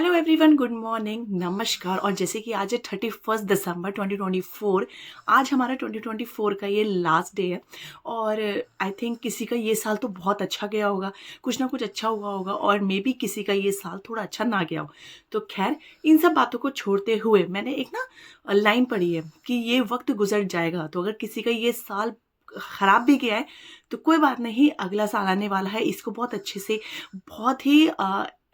Hello everyone, good morning, नमस्कार। और जैसे कि आज है 31 दिसंबर 2024। आज हमारा 2024 का ये लास्ट डे है और आई थिंक किसी का ये साल तो बहुत अच्छा गया होगा, कुछ ना कुछ अच्छा हुआ होगा, और मे बी किसी का ये साल थोड़ा अच्छा ना गया हो। तो खैर, इन सब बातों को छोड़ते हुए मैंने एक ना लाइन पढ़ी है कि ये वक्त गुजर जाएगा। तो अगर किसी का ये साल खराब भी गया है तो कोई बात नहीं, अगला साल आने वाला है, इसको बहुत अच्छे से, बहुत ही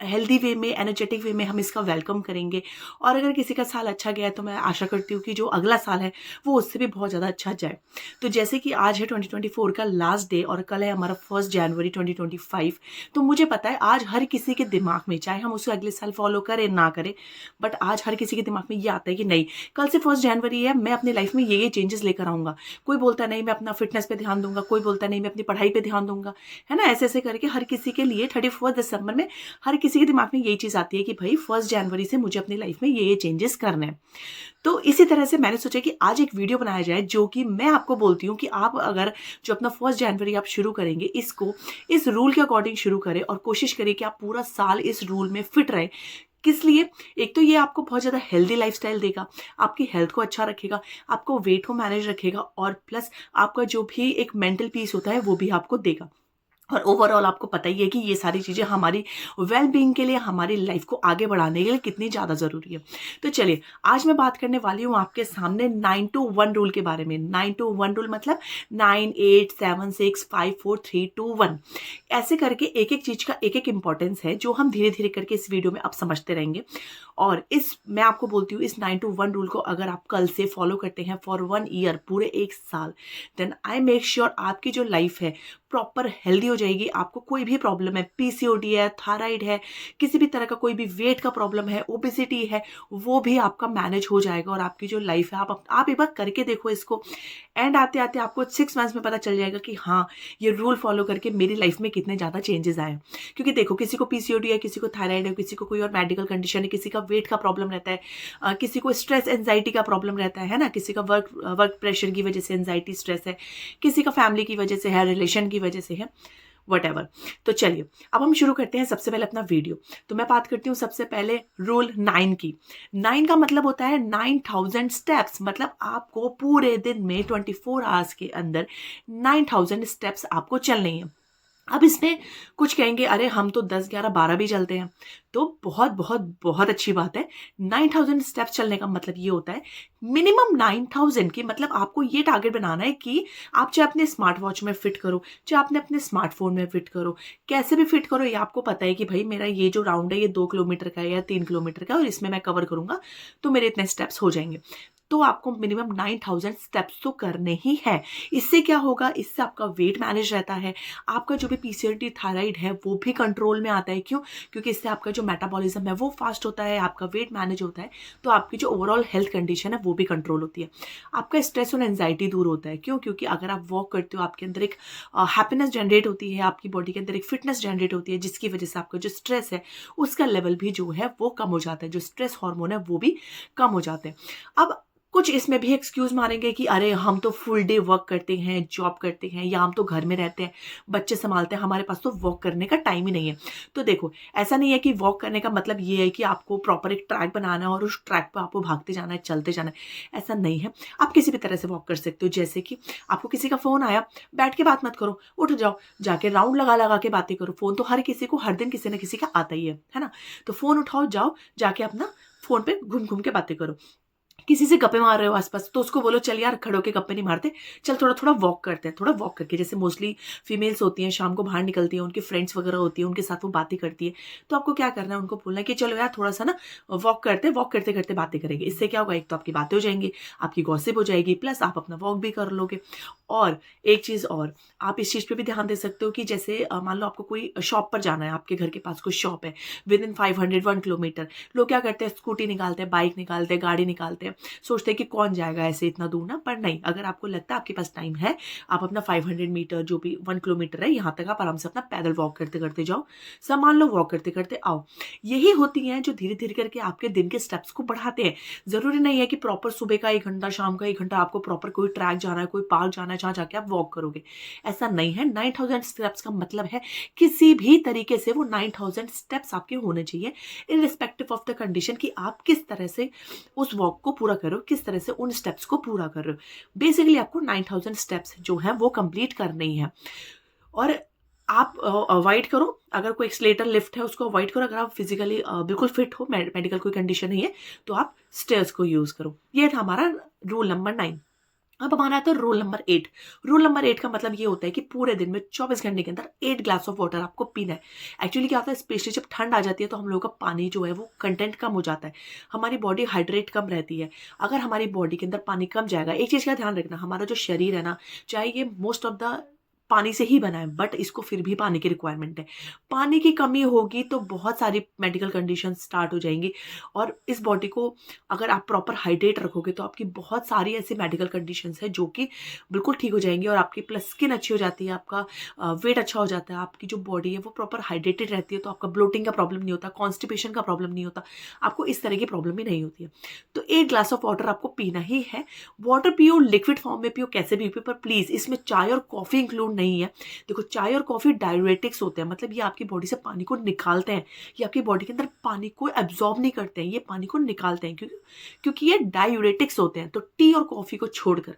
हेल्दी वे में, एनर्जेटिक वे में हम इसका वेलकम करेंगे। और अगर किसी का साल अच्छा गया है तो मैं आशा करती हूँ कि जो अगला साल है वो उससे भी बहुत ज़्यादा अच्छा जाए। तो जैसे कि आज है 2024 का लास्ट डे और कल है हमारा 1 जनवरी 2025। तो मुझे पता है आज हर किसी के दिमाग में, चाहे हम उसे अगले साल फॉलो करें ना करें, बट आज हर किसी के दिमाग में ये आता है कि नहीं, कल से 1 जनवरी है, मैं अपनी लाइफ में ये चेंजेस लेकर आऊँगा। कोई बोलता नहीं मैं अपना फिटनेस पे ध्यान दूंगा, कोई बोलता नहीं मैं अपनी पढ़ाई पे ध्यान दूंगा, है ना। ऐसे ऐसे करके हर किसी के लिए 31 दिसंबर में हर किसी के दिमाग में यही चीज आती है कि भाई 1 जनवरी से मुझे अपनी लाइफ में ये चेंजेस करने हैं। तो इसी तरह से मैंने सोचा कि आज एक वीडियो बनाया जाए जो कि मैं आपको बोलती हूँ कि आप अगर जो अपना 1 जनवरी आप शुरू करेंगे, इसको इस रूल के अकॉर्डिंग शुरू करें और कोशिश करिए कि आप पूरा साल इस रूल में फिट रहे। किस लिए? एक तो ये आपको बहुत ज़्यादा हेल्दी लाइफस्टाइल देगा, आपकी हेल्थ को अच्छा रखेगा, आपको वेट को मैनेज रखेगा, और प्लस आपका जो भी एक मेंटल पीस होता है वो भी आपको देगा। और ओवरऑल आपको पता ही है कि ये सारी चीज़ें हमारी वेल बीइंग के लिए, हमारी लाइफ को आगे बढ़ाने के लिए कितनी ज़्यादा ज़रूरी है। तो चलिए, आज मैं बात करने वाली हूँ आपके सामने 9 to 1 रूल के बारे में। 9 to 1 रूल मतलब 9, 8, 7, 6, 5, 4, 3, 2, 1। ऐसे करके एक एक चीज़ का एक एक इंपॉर्टेंस है जो हम धीरे धीरे करके इस वीडियो में अब समझते रहेंगे। और मैं आपको बोलती हूँ, इस 9 to 1 रूल को अगर आप कल से फॉलो करते हैं फॉर 1 ईयर, पूरे एक साल, देन आई मेक श्योर आपकी जो लाइफ है प्रॉपर हेल्दी हो जाएगी। आपको कोई भी प्रॉब्लम है, पीसीओडी है, थायराइड है, किसी भी तरह का कोई भी वेट का प्रॉब्लम है, ओबेसिटी है, वो भी आपका मैनेज हो जाएगा। और आपकी जो लाइफ है, आप एक बार करके देखो इसको, एंड आते आते आपको 6 मंथ्स में पता चल जाएगा कि हाँ, ये रूल फॉलो करके मेरी लाइफ में कितने ज़्यादा चेंजेस आए। क्योंकि देखो, किसी को पीसीओडी है, किसी को थायराइड है, किसी को कोई और मेडिकल कंडीशन है, किसी का वेट का प्रॉब्लम रहता है, किसी को स्ट्रेस एंजाइटी का प्रॉब्लम रहता है ना, किसी का वर्क प्रेशर की वजह से एंजाइटी स्ट्रेस है, किसी का फैमिली की वजह से है, रिलेशन की वजह से है, वटेवर। तो चलिए, अब हम शुरू करते हैं सबसे पहले अपना वीडियो। तो मैं बात करती हूँ सबसे पहले रूल 9 की। 9 का मतलब होता है 9000 स्टेप्स, मतलब आपको पूरे दिन में 24 आवर्स के अंदर 9000 स्टेप्स आपको चलने हैं। अब इसमें कुछ कहेंगे अरे हम तो 10, 11, 12 भी चलते हैं, तो बहुत बहुत बहुत अच्छी बात है। 9000 स्टेप्स चलने का मतलब ये होता है मिनिमम 9000 की, मतलब आपको ये टारगेट बनाना है कि आप चाहे अपने स्मार्ट वॉच में फिट करो, चाहे आपने अपने स्मार्टफोन में फिट करो, कैसे भी फिट करो, ये आपको पता है कि भाई मेरा ये जो राउंड है ये 2 किलोमीटर का है या 3 किलोमीटर का है, और इसमें मैं कवर करूंगा तो मेरे इतने स्टेप्स हो जाएंगे। तो आपको मिनिमम 9000 स्टेप्स तो करने ही है। इससे क्या होगा, इससे आपका वेट मैनेज रहता है, आपका जो भी पीसीओडी थायराइड है वो भी कंट्रोल में आता है। क्यों? क्योंकि इससे आपका जो मेटाबॉलिज्म है वो फास्ट होता है, आपका वेट मैनेज होता है, तो आपकी जो ओवरऑल हेल्थ कंडीशन है वो भी कंट्रोल होती है। आपका स्ट्रेस और एंजाइटी दूर होता है। क्यों? क्योंकि अगर आप वॉक करते हो, आपके अंदर एक हैप्पीनेस जनरेट होती है, आपकी बॉडी के अंदर एक फिटनेस जनरेट होती है, जिसकी वजह से आपका जो स्ट्रेस है उसका लेवल भी जो है वो कम हो जाता है, जो स्ट्रेस हार्मोन है वो भी कम हो जाते हैं। अब कुछ इसमें भी एक्सक्यूज मारेंगे कि अरे हम तो फुल डे वर्क करते हैं, जॉब करते हैं, या हम तो घर में रहते हैं, बच्चे संभालते हैं, हमारे पास तो वॉक करने का टाइम ही नहीं है। तो देखो, ऐसा नहीं है कि वॉक करने का मतलब ये है कि आपको प्रॉपर एक ट्रैक बनाना है और उस ट्रैक पर आपको भागते जाना है, चलते जाना है, ऐसा नहीं है। आप किसी भी तरह से वॉक कर सकते हो। जैसे कि आपको किसी का फोन आया, बैठ के बात मत करो, उठ जाओ, जाके राउंड लगा लगा के बातें करो। फोन तो हर किसी को हर दिन किसी न किसी का आता ही है ना। तो फोन उठाओ, जाओ, जाके अपना फोन पे घूम घूम के बातें करो। किसी से गप्पे मार रहे हो आसपास, तो उसको बोलो चल यार, खड़े होके गप्पे नहीं मारते, चल थोड़ा थोड़ा वॉक करते हैं। थोड़ा वॉक करके, जैसे मोस्टली फीमेल्स होती हैं शाम को बाहर निकलती हैं, उनकी फ्रेंड्स वगैरह होती हैं, उनके साथ वो बातें करती है, तो आपको क्या करना है, उनको बोलना है कि चलो यार थोड़ा सा ना वॉक करते हैं, वॉक करते करते बातें करेंगे। इससे क्या होगा, एक तो आपकी बातें हो जाएंगी, आपकी गॉसिप हो जाएगी, प्लस आप अपना वॉक भी कर लोगे। और एक चीज़ और, आप इस चीज़ पे भी ध्यान दे सकते हो कि जैसे मान लो आपको कोई शॉप पर जाना है, आपके घर के पास कोई शॉप है विद इन 500 1 किलोमीटर, लोग क्या करते हैं, स्कूटी निकालते हैं, बाइक निकालते हैं, गाड़ी निकालते हैं, सोचते हैं कि कौन जाएगा ऐसे इतना दूर ना, पर नहीं, अगर आपको लगता है आपके पास टाइम है, आप अपना 500 मीटर जो भी 1 किलोमीटर है यहाँ तक आप आराम से अपना पैदल वॉक करते करते जाओ, सामान लो, वॉक करते करते आओ। यही होती हैं जो धीरे धीरे करके आपके दिन के स्टेप्स को बढ़ाते हैं। ज़रूरी नहीं है कि प्रॉपर सुबह का 1 घंटा, शाम का 1 घंटा आपको प्रॉपर कोई ट्रैक जाना है, कोई पार्क जाना है जहाँ जाके आप वॉक करोगे, ऐसा नहीं है। 9000 स्टेप्स का मतलब है किसी भी तरीके से वो 9000 स्टेप्स आपके होने चाहिए, इररिस्पेक्टिव ऑफ द कंडीशन कि आप किस तरह से उस वॉक को पूरा कर रहे हो, किस तरह से उन स्टेप्स को पूरा कर रहे हो। बेसिकली आपको 9000 स्टेप्स जो है वो कंप्लीट करने ही है। और आप अवॉइड करो, अगर कोई एक्सलेटर लिफ्ट है उसको अवॉइड करो। अगर आप फिजिकली बिल्कुल फिट हो, मेडिकल कोई कंडीशन नहीं है, तो आप स्टेयर्स को यूज करो। ये था हमारा रूल नंबर 9। अब हमारा आता है रूल नंबर 8। रूल नंबर 8 का मतलब ये होता है कि पूरे दिन में 24 घंटे के अंदर 8 ग्लास ऑफ वाटर आपको पीना है। एक्चुअली क्या होता है, स्पेशली जब ठंड आ जाती है तो हम लोगों का पानी जो है वो कंटेंट कम हो जाता है, हमारी बॉडी हाइड्रेट कम रहती है। अगर हमारी बॉडी के अंदर पानी कम जाएगा, एक चीज़ का ध्यान रखना, हमारा जो शरीर है ना, चाहे ये मोस्ट ऑफ द पानी से ही बना है, बट इसको फिर भी पानी की रिक्वायरमेंट है। पानी की कमी होगी तो बहुत सारी मेडिकल कंडीशन स्टार्ट हो जाएंगी, और इस बॉडी को अगर आप प्रॉपर हाइड्रेट रखोगे तो आपकी बहुत सारी ऐसी मेडिकल कंडीशंस है जो कि बिल्कुल ठीक हो जाएंगी, और आपकी प्लस स्किन अच्छी हो जाती है, आपका वेट अच्छा हो जाता है, आपकी जो बॉडी है वो प्रॉपर हाइड्रेटेड रहती है, तो आपका ब्लोटिंग का प्रॉब्लम नहीं होता, कॉन्स्टिपेशन का प्रॉब्लम नहीं होता, आपको इस तरह की प्रॉब्लम ही नहीं होती है। तो 1 ग्लास ऑफ वाटर आपको पीना ही है। वाटर पियो, लिक्विड फॉर्म में पियो, कैसे भी पियो, पर प्लीज़ इसमें चाय और कॉफ़ी इंक्लूड नहीं है। देखो, चाय और कॉफ़ी डाययूरेटिक्स होते हैं, मतलब ये आपकी बॉडी से पानी को निकालते हैं, ये आपकी बॉडी के अंदर पानी को एब्जॉर्ब नहीं करते हैं, ये पानी को निकालते हैं, क्योंकि ये डाययूरेटिक्स होते हैं। तो टी और कॉफ़ी को छोड़कर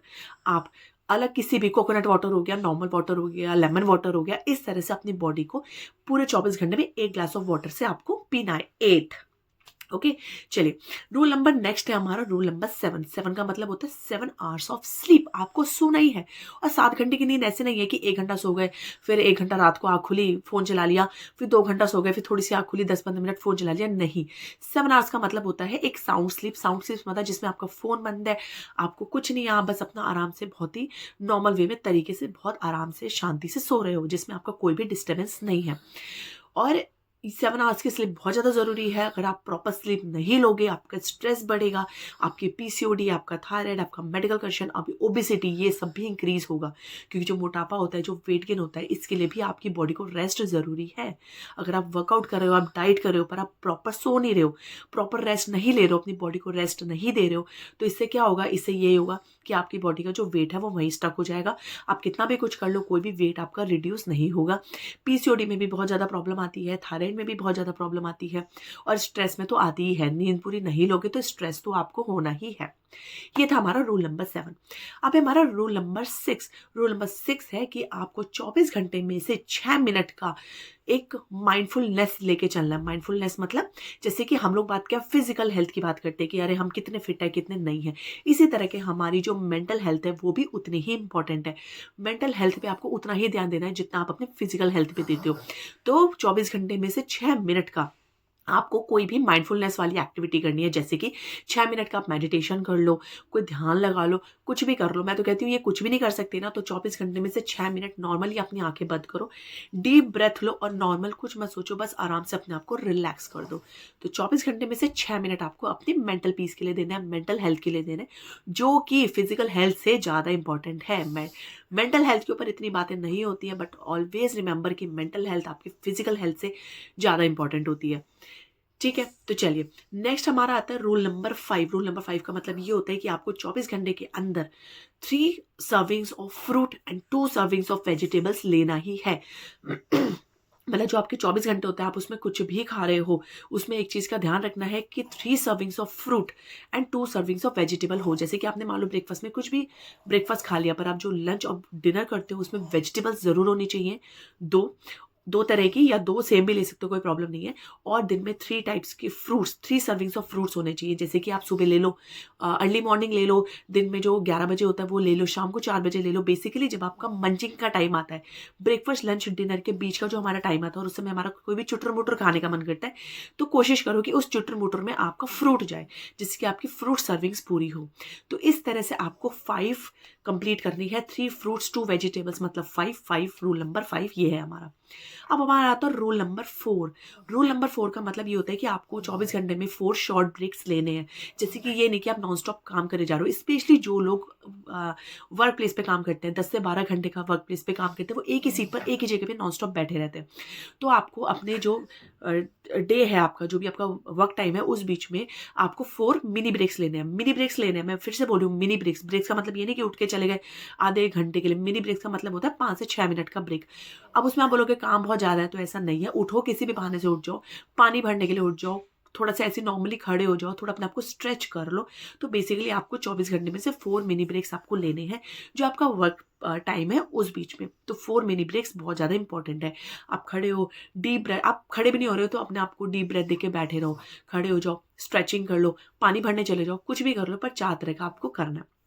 आप अलग किसी भी, कोकोनट वाटर हो गया, नॉर्मल वाटर हो गया, लेमन वाटर हो गया, इस तरह से अपनी बॉडी को पूरे 24 घंटे में 1 ग्लास ऑफ वाटर से आपको पीना है। 8। ओके, चलिए, रूल नंबर नेक्स्ट है हमारा रूल नंबर 7। 7 का मतलब होता है 7 आवर्स ऑफ स्लीप, आपको सोना ही है। और 7 घंटे की नींद ऐसे नहीं है कि 1 घंटा सो गए, फिर 1 घंटा रात को आँख खुली फ़ोन चला लिया, फिर 2 घंटा सो गए, फिर थोड़ी सी आँख खुली 10-15 मिनट फ़ोन चला लिया। नहीं, 7 आवर्स का मतलब होता है एक साउंड स्लीप। साउंड स्लीप मतलब जिसमें आपका फ़ोन बंद है, आपको कुछ नहीं है, आप बस अपना आराम से बहुत ही नॉर्मल वे में तरीके से बहुत आराम से शांति से सो रहे हो, जिसमें आपका कोई भी डिस्टर्बेंस नहीं है। और 7 आवर्स की स्लीप बहुत ज़्यादा ज़रूरी है। अगर आप प्रॉपर स्लीप नहीं लोगे, आपका स्ट्रेस बढ़ेगा, आपकी पीसीओडी, आपका थायराइड, आपका मेडिकल कंडीशन, आपकी ओबेसिटी, ये सब भी इंक्रीज होगा। क्योंकि जो मोटापा होता है, जो वेट गेन होता है, इसके लिए भी आपकी बॉडी को रेस्ट ज़रूरी है। अगर आप वर्कआउट कर रहे हो, आप डाइट कर रहे हो, पर आप प्रॉपर सो नहीं रहे हो, प्रॉपर रेस्ट नहीं ले रहे हो, अपनी बॉडी को रेस्ट नहीं दे रहे हो, तो इससे क्या होगा, इससे ये होगा कि आपकी बॉडी का जो वेट है वो वहीं स्टक हो जाएगा। आप कितना भी कुछ कर लो, कोई भी वेट आपका रिड्यूस नहीं होगा। पीसीओडी में भी बहुत ज़्यादा प्रॉब्लम आती है, थायराइड में भी बहुत ज़्यादा प्रॉब्लम आती है, और स्ट्रेस में तो आती ही है। नींद पूरी नहीं लोगे तो स्ट्रेस तो आपको होना ही है। ये था हमारा रूल नंबर 7। अब हमारा रूल नंबर 6। रूल नंबर 6 है कि आपको 24 घंटे में से 6 मिनट का एक माइंडफुलनेस लेके चलना है। माइंडफुलनेस मतलब जैसे कि हम लोग बात क्या फिजिकल हेल्थ की बात करते हैं कि अरे हम कितने फिट है, कितने नहीं है, इसी तरह के हमारी जो मेंटल हेल्थ है वो भी उतनी ही इंपॉर्टेंट है। मेंटल हेल्थ पे आपको उतना ही ध्यान देना है जितना आप अपने फिजिकल हेल्थ पे देते हो। तो 24 घंटे में से 6 मिनट का आपको कोई भी माइंडफुलनेस वाली एक्टिविटी करनी है, जैसे कि 6 मिनट का आप मेडिटेशन कर लो, कोई ध्यान लगा लो, कुछ भी कर लो। मैं तो कहती हूँ ये कुछ भी नहीं कर सकते ना, तो 24 घंटे में से 6 मिनट नॉर्मली अपनी आंखें बंद करो, डीप ब्रेथ लो, और नॉर्मल कुछ मत सोचो, बस आराम से अपने आप को रिलैक्स कर दो। तो 24 घंटे में से 6 मिनट आपको अपनी मेंटल पीस के लिए देना है, मेंटल हेल्थ के लिए देना है, जो कि फिजिकल हेल्थ से ज़्यादा इंपॉर्टेंट है। मेंटल हेल्थ के ऊपर इतनी बातें नहीं होती हैं, बट ऑलवेज रिमेंबर कि मेंटल हेल्थ आपकी फिजिकल हेल्थ से ज़्यादा इंपॉर्टेंट होती है। ठीक है, तो चलिए, नेक्स्ट हमारा आता है रूल नंबर 5। रूल नंबर 5 का मतलब ये होता है कि आपको 24 घंटे के अंदर 3 servings of fruit and 2 servings of vegetables लेना ही है। मतलब जो आपके 24 घंटे होते हैं, आप उसमें कुछ भी खा रहे हो, उसमें एक चीज़ का ध्यान रखना है कि 3 servings of fruit and 2 servings of vegetable हो। जैसे कि आपने मान लो ब्रेकफास्ट में कुछ भी ब्रेकफास्ट खा लिया, पर आप जो लंच और डिनर करते हो उसमें वेजिटेबल्स ज़रूर होनी चाहिए, 2 तरह की, या 2 सेम भी ले सकते हो, कोई प्रॉब्लम नहीं है। और दिन में 3 टाइप्स के फ्रूट्स, 3 सर्विंग्स ऑफ फ्रूट्स होने चाहिए। जैसे कि आप सुबह ले लो, अर्ली मॉर्निंग ले लो, दिन में जो 11 बजे होता है वो ले लो, शाम को 4 बजे ले लो। बेसिकली जब आपका मंचिंग का टाइम आता है, ब्रेकफास्ट लंच डिनर के बीच का जो हमारा टाइम आता है, और उस समय हमारा कोई भी चुटर मुटर खाने का मन करता है, तो कोशिश करो कि उस चुटर मुटर में आपका फ्रूट जाए, जिससे कि आपकी फ्रूट सर्विंग्स पूरी हो। तो इस तरह से आपको 5 कंप्लीट करनी है, 3 फ्रूट्स 2 वेजिटेबल्स, मतलब 5 रूल नंबर 5 ये है हमारा। अब हमारा आता है रूल नंबर 4। रूल नंबर 4 का मतलब ये होता है कि आपको 24 घंटे में 4 शॉर्ट ब्रेक्स लेने हैं। जैसे कि ये नहीं कि आप नॉन स्टॉप काम करे जा रहे हो, स्पेशली जो लोग वर्क प्लेस पे काम करते हैं, 10 से 12 घंटे का वर्क प्लेस पे काम करते हैं, वो एक ही सीट पर एक ही जगह पे नॉन स्टॉप बैठे रहते हैं। तो आपको अपने जो डे है आपका, जो भी आपका वर्क टाइम है, उस बीच में आपको 4 मिनी ब्रेक्स लेने हैं। मिनी ब्रेक्स लेने हैं, मैं फिर से बोल रही हूँ, मिनी ब्रेक्स। ब्रेक्स का मतलब ये नहीं कि उठ के चले गए आधे 1 घंटे के लिए। मिनी ब्रेक्स का मतलब होता है 5 से 6 मिनट का ब्रेक। अब उसमें आप बोलोगे काम बहुत ज़्यादा है, तो ऐसा नहीं है। उठो, किसी भी बहाने से उठ जाओ, पानी भरने के लिए उठ जाओ, थोड़ा सा ऐसे नॉर्मली खड़े हो जाओ, थोड़ा अपने आप को स्ट्रेच कर लो। तो बेसिकली आपको 24 घंटे में से 4 मिनी ब्रेक्स आपको लेने हैं, जो आपका वर्क टाइम है उस बीच में। तो 4 मिनी ब्रेक्स बहुत ज़्यादा इंपॉर्टेंट है। आप खड़े हो, डीप ब्रेथ, आप खड़े भी नहीं हो रहे हो तो अपने आप को डीप ब्रेथ देके बैठे रहो, खड़े हो जाओ, स्ट्रेचिंग कर लो, पानी भरने चले जाओ, कुछ भी कर लो, पर 4 तरह का आपको करना है।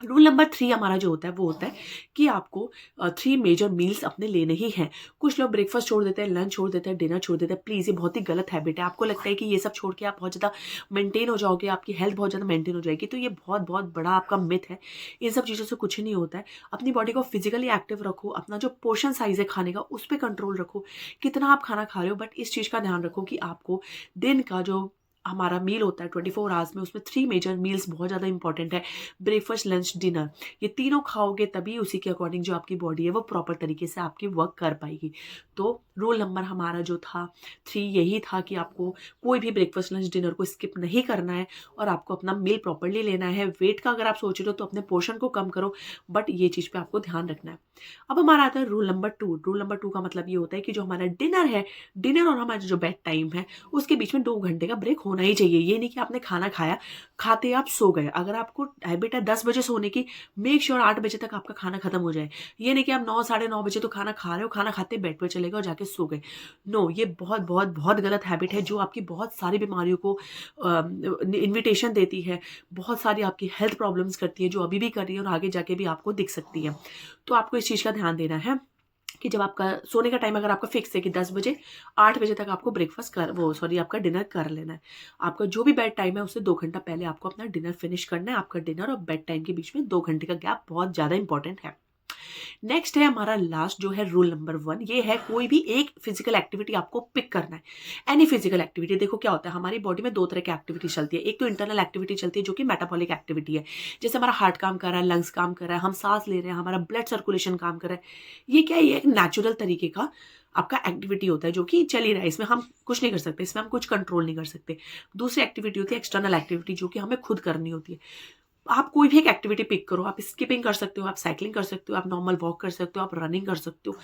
रूल नंबर 3 हमारा जो होता है वो होता है कि आपको 3 मेजर मील्स अपने लेने ही हैं। कुछ लोग ब्रेकफास्ट छोड़ देते हैं, लंच छोड़ देते हैं, डिनर छोड़ देते हैं। प्लीज़, ये बहुत ही गलत हैबिट है। आपको लगता है कि ये सब छोड़ के आप बहुत ज़्यादा मेंटेन हो जाओगे, आपकी हेल्थ बहुत ज़्यादा मेंटेन हो जाएगी, तो ये बहुत बहुत बड़ा आपका मिथ है। इन सब चीज़ों से कुछ नहीं होता है। अपनी बॉडी को फिजिकली एक्टिव रखो, अपना जो पोर्शन साइज़ है खाने का उस पर कंट्रोल रखो, कितना आप खाना खा रहे हो। बट इस चीज़ का ध्यान रखो कि आपको दिन का जो हमारा मील होता है 24 आवर्स में, उसमें 3 मेजर मील्स बहुत ज़्यादा इंपॉर्टेंट है। ब्रेकफास्ट, लंच, डिनर, ये तीनों खाओगे तभी उसी के अकॉर्डिंग जो आपकी बॉडी है वो प्रॉपर तरीके से आपकी वर्क कर पाएगी। तो रूल नंबर हमारा जो था 3 यही था कि आपको कोई भी ब्रेकफास्ट, लंच, डिनर को स्किप नहीं करना है और आपको अपना मील प्रॉपरली लेना है। वेट का अगर आप सोच रहे हो तो अपने पोर्शन को कम करो, बट ये चीज़ पे आपको ध्यान रखना है। अब हमारा आता है रूल नंबर 2। रूल नंबर 2 का मतलब ये होता है कि जो हमारा डिनर है, डिनर और हमारा जो बेड टाइम है, उसके बीच में 2 घंटे का ब्रेक होना ही चाहिए। ये नहीं कि आपने खाना खाया, खाते आप सो गए। अगर आपको हैबिट है 10 बजे सोने की, मेक श्योर 8 बजे तक आपका खाना खत्म हो जाए। ये नहीं कि आप 9 साढ़े 9 बजे तो खाना खा रहे हो, खाना खाते बेड पर चले गए और जाके सो गए। नो, ये बहुत बहुत बहुत गलत हैबिट है, जो आपकी बहुत सारी बीमारियों को इन्विटेशन देती है, बहुत सारी आपकी हेल्थ प्रॉब्लम्स करती है, जो अभी भी कर रही है और आगे जाके भी आपको दिख सकती है। तो आपको इस चीज़ का ध्यान देना है कि जब आपका सोने का टाइम अगर आपका फिक्स है कि 10 बजे, 8 बजे तक आपको ब्रेकफास्ट कर आपका डिनर कर लेना है। आपका जो भी बेड टाइम है उससे 2 घंटा पहले आपको अपना डिनर फिनिश करना है। आपका डिनर और बेड टाइम के बीच में 2 घंटे का गैप बहुत ज़्यादा इंपॉर्टेंट है। नेक्स्ट है हमारा लास्ट, जो है रूल नंबर 1। ये है कोई भी एक फिजिकल एक्टिविटी आपको पिक करना है। Any physical activity. देखो क्या होता है, हमारी बॉडी में 2 तरह की एक्टिविटी चलती है। एक तो इंटरनल एक्टिविटी चलती है जो कि मेटाबॉलिक एक्टिविटी है, जैसे हमारा हार्ट काम कर रहा है, लंग्स काम कर रहा है, हम सांस ले रहे हैं, हमारा ब्लड सर्कुलेशन काम कर रहा है। ये क्या है, ये एक नेचुरल तरीके का आपका एक्टिविटी होता है जो कि चल ही रहा है, इसमें हम कुछ नहीं कर सकते, इसमें हम कुछ कंट्रोल नहीं कर सकते। दूसरी एक्टिविटी होती है एक्सटर्नल एक्टिविटी, जो कि हमें खुद करनी होती है। आप कोई भी एक एक्टिविटी पिक करो, आप स्किपिंग कर सकते हो, आप साइकिलिंग कर सकते हो, आप नॉर्मल वॉक कर सकते हो, आप रनिंग कर सकते हो।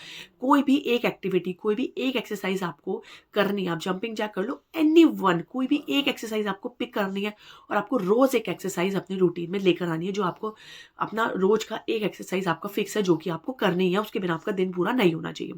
कोई भी एक एक्टिविटी, कोई भी एक एक्सरसाइज आपको करनी है। आप जंपिंग जैक कर लो, एनी वन, कोई भी एक एक्सरसाइज आपको पिक करनी है और आपको रोज एक एक्सरसाइज अपनी रूटीन में लेकर आनी है, जो आपको अपना रोज का एक एक्सरसाइज आपका फिक्स है, जो कि आपको करनी है, उसके बिना आपका दिन पूरा नहीं होना चाहिए।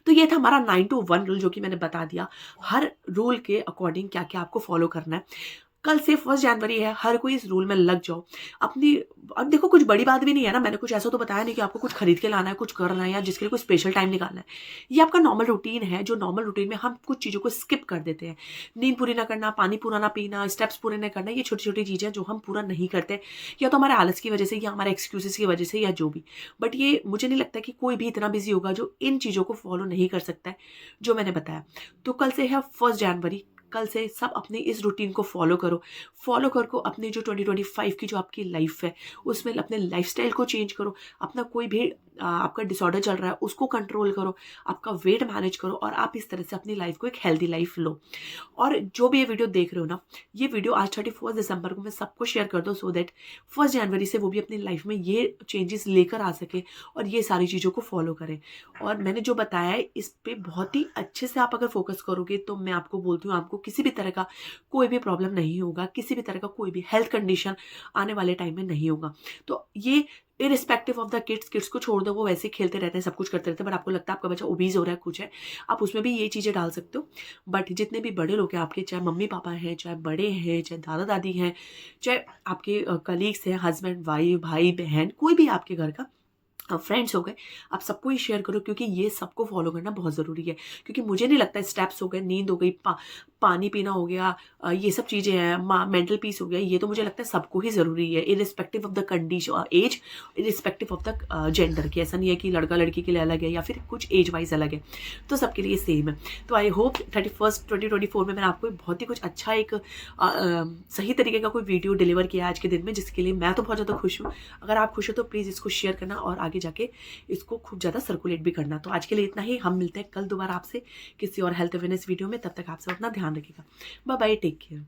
तो ये था हमारा 9 to 1 रूल, जो कि मैंने बता दिया हर रूल के अकॉर्डिंग क्या क्या आपको फॉलो करना है। कल से 1 जनवरी है, हर कोई इस रूल में लग जाओ अपनी। अब देखो, कुछ बड़ी बात भी नहीं है ना, मैंने कुछ ऐसा तो बताया नहीं कि आपको कुछ खरीद के लाना है, कुछ करना है या जिसके लिए कोई स्पेशल टाइम निकालना है। ये आपका नॉर्मल रूटीन है, जो नॉर्मल रूटीन में हम कुछ चीज़ों को स्किप कर देते हैं। नींद पूरी ना करना, पानी पूरा ना पीना, स्टेप्स पूरे ना करना, ये छोटी छोटी चीज़ें जो हम पूरा नहीं करते, या तो हमारे आलस की वजह से या हमारे एक्सक्यूजेस की वजह से या जो भी। बट ये मुझे नहीं लगता कि कोई भी इतना बिजी होगा जो इन चीज़ों को फॉलो नहीं कर सकता है जो मैंने बताया। तो कल से है 1 जनवरी, कल से सब अपने इस रूटीन को फॉलो करो। फॉलो कर को अपने जो 2025 की जो आपकी लाइफ है, उसमें अपने लाइफस्टाइल को चेंज करो। अपना कोई भी आपका डिसऑर्डर चल रहा है उसको कंट्रोल करो, आपका वेट मैनेज करो और आप इस तरह से अपनी लाइफ को एक हेल्दी लाइफ लो। और जो भी ये वीडियो देख रहे हो ना, ये वीडियो आज 31 दिसंबर को मैं सबको शेयर कर दो, सो दैट 1 जनवरी से वो भी अपनी लाइफ में ये चेंजेस लेकर आ सके और ये सारी चीज़ों को फॉलो करें। और मैंने जो बताया है इस पे बहुत ही अच्छे से आप अगर फोकस करोगे, तो मैं आपको बोलती हूँ, आपको किसी भी तरह का कोई भी प्रॉब्लम नहीं होगा, किसी भी तरह का कोई भी हेल्थ कंडीशन आने वाले टाइम में नहीं होगा। तो ये इरिस्पेक्टिव ऑफ द किड्स को छोड़ दो, वो वैसे ही खेलते रहते हैं, सब कुछ करते रहते हैं, बट आपको लगता है आपका बच्चा ओबीज हो रहा है, कुछ है, आप उसमें भी ये चीज़ें डाल सकते हो। बट जितने भी बड़े लोग हैं आपके, चाहे मम्मी पापा हैं, चाहे बड़े हैं, चाहे दादा दादी हैं, चाहे आपके कलीग्स हैं, हस्बैंड वाइफ, भाई बहन, कोई भी आपके घर का फ्रेंड्स हो गए, आप सबको ही शेयर करो, क्योंकि ये सबको फॉलो करना बहुत ज़रूरी है। क्योंकि मुझे नहीं लगता स्टेप्स हो गए, नींद हो गई, पानी पीना हो गया, ये सब चीज़ें हैं, मेंटल पीस हो गया, ये तो मुझे लगता है सबको ही ज़रूरी है, irrespective of the condition age, irrespective of the gender की। ऐसा नहीं है कि लड़का लड़की के लिए अलग है या फिर कुछ एज वाइज अलग है, तो सबके लिए सेम है। तो आई होप 31st 2024 में मैंने आपको बहुत ही कुछ अच्छा एक सही तरीके का कोई वीडियो डिलीवर किया आज के दिन में, जिसके लिए मैं तो बहुत ज़्यादा खुश हूँ। अगर आप खुश हो तो प्लीज़ इसको शेयर करना और आगे जाके इसको खूब ज़्यादा सर्कुलेट भी करना। तो आज के लिए इतना ही, हम मिलते हैं कल दोबारा आपसे किसी और हेल्थ अवेयरनेस वीडियो में। तब तक आप सब अपना ध्यान रखिएगा। Bye bye, take care.